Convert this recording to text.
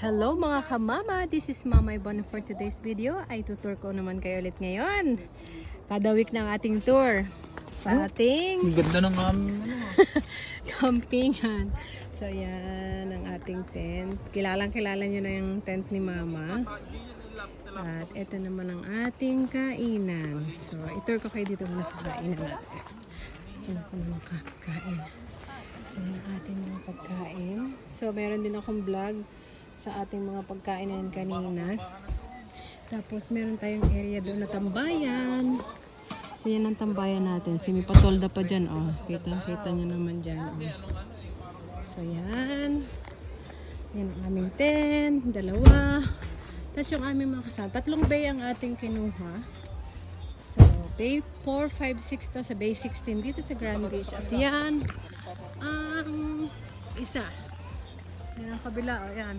Hello mga kamama, this is Mama Yvonne. For today's video ay tutur ko naman kayo ulit ngayon. Kada week ng ating tour sa ating Ang ganda ng campingan. So yan ang ating tent. Kilala nyo na yung tent ni Mama. At ito naman ang ating kainan. So itur ko kayo dito muna sa kainan natin. Yan ako ng kakain. So yung ating mga pagkain. So meron din akong vlog sa ating mga pagkain kanina. Tapos meron tayong area doon na tambayan. So yan ang tambayan natin. Si may patolda pa dyan. Oh. Kita nyo naman dyan. Oh. So yan. Yan ang aming tent. Dalawa. Tapos yung aming mga kasama. 3 bay ang ating kinuha. So bay 4, 5, 6 to sa bay 16 dito sa Grand Beach. At yan ang isa. Yan ang kabila. O yan.